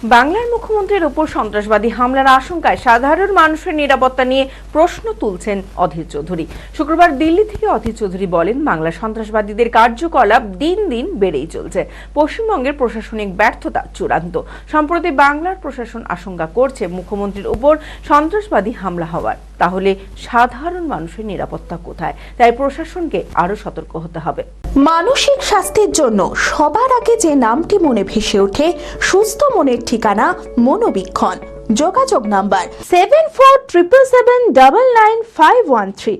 বাংলার মুখ্যমন্ত্রীর উপর সন্ত্রাসবাদী হামলার আশঙ্কায় সাধারণ মানুষের নিরাপত্তা নিয়ে প্রশ্ন তুলছেন অধীর চৌধুরী। শুক্রবার দিল্লি থেকে অধীর চৌধুরী বলেন, বাংলার সন্ত্রাসবাদীদের কার্যকলাপ দিন দিন বেড়েই চলছে। পশ্চিমবঙ্গের প্রশাসনিক ব্যর্থতা চূড়ান্ত। সম্প্রতি বাংলার প্রশাসন আশঙ্কা করছে মুখ্যমন্ত্রীর উপর সন্ত্রাসবাদী হামলা হওয়ার। তাহলে সাধারণ মানুষের নিরাপত্তা কোথায়? তাই প্রশাসনকে আরো সতর্ক হতে হবে। মানসিক স্বাস্থ্যের জন্য সবার আগে যে নামটি মনে ভেসে ওঠে, সুস্থ মনের ঠিকানা মনোবীক্ষণ। যোগাযোগ নাম্বার 7477799513।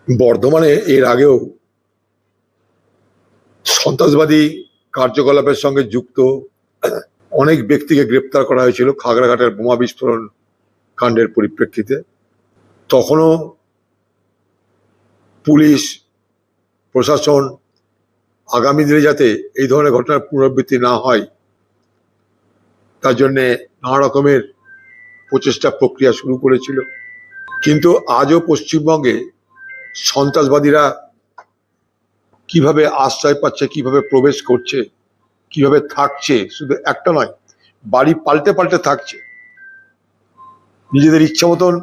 বর্ধমানে এর আগেও সন্ত্রাসবাদী কার্যকলাপের সঙ্গে যুক্ত অনেক ব্যক্তিকে গ্রেপ্তার করা হয়েছিল খাগড়াঘাটের বোমা বিস্ফোরণ কাণ্ডের পরিপ্রেক্ষিতে। তখনও পুলিশ প্রশাসন আগামী দিনে যাতে এই ধরনের ঘটনার পুনরাবৃত্তি না হয় তার জন্যে নানা রকমের প্রচেষ্টা প্রক্রিয়া শুরু করেছিল। কিন্তু আজও পশ্চিমবঙ্গে সন্ত্রাসবাদীরা কিভাবে আশ্রয় পাচ্ছে, কিভাবে প্রবেশ করছে, কিভাবে থাকছে, শুধু একটা নয়, বাড়ি পাল্টে পাল্টে থাকছে। নিজেদের ইচ্ছা মতন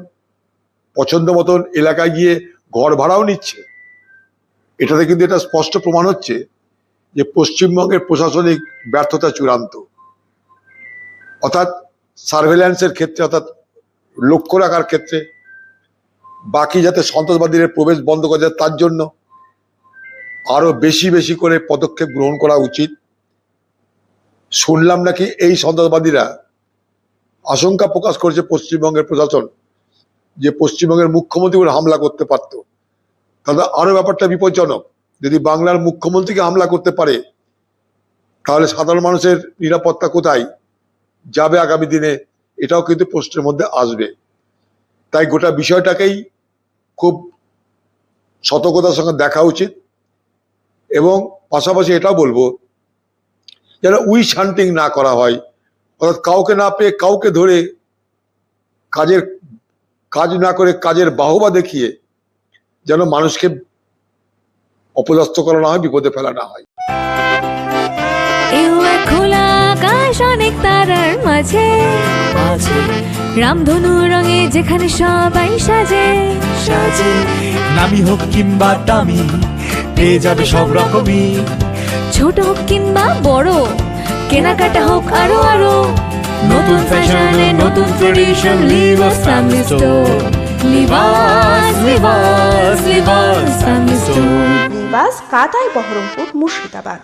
পছন্দ মতন এলাকায় গিয়ে ঘর ভাড়াও নিচ্ছে। এটাতে কিন্তু এটা স্পষ্ট প্রমাণ হচ্ছে যে পশ্চিমবঙ্গের প্রশাসনিক ব্যর্থতা চূড়ান্ত। অর্থাৎ সার্ভেলেন্সের ক্ষেত্রে, অর্থাৎ লক্ষ্য রাখার ক্ষেত্রে, বাকি যাতে সন্ত্রাসবাদীদের প্রবেশ বন্ধ করা যায় তার জন্য আরো বেশি বেশি করে পদক্ষেপ গ্রহণ করা উচিত। শুনলাম নাকি এই সন্ত্রাসবাদীরা আশঙ্কা প্রকাশ করেছে পশ্চিমবঙ্গের প্রশাসন যে পশ্চিমবঙ্গের মুখ্যমন্ত্রী উপর হামলা করতে পারত। তাহলে আরো ব্যাপারটা বিপজ্জনক। যদি বাংলার মুখ্যমন্ত্রীকে হামলা করতে পারে তাহলে সাধারণ মানুষের নিরাপত্তা কোথায় যাবে আগামী দিনে, এটাও কিন্তু প্রশ্নের মধ্যে আসবে। তাই গোটা বিষয়টাকেই খুব সতর্কতার সঙ্গে দেখা উচিত। এবং পাশাপাশি এটাও বলবো যেন উইশ হান্টিং না করা হয়, অর্থাৎ কাউকে না পেয়ে কাউকে ধরে কাজ না করে কাজের বাহবা দেখিয়ে যেন মানুষকে অপদস্থ করা না হয়, বিপদে ফেলা না হয়। খোলা আকাশ অনেক তারার মাঝে, রামধনু রঙে যেখানে সবাই সাজে সাজে। নামি হোক কিংবা দামি পেয়ে যাবে সব রকমই, ছোট হোক কিংবা বড়, কেনাকাটা হোক আরো আরো। নতুন ফ্যাশনে নতুন tradition, Libas family store. Libas Libas Libas family store. নিবাস কাতাই বহরমপুর মুর্শিদাবাদ।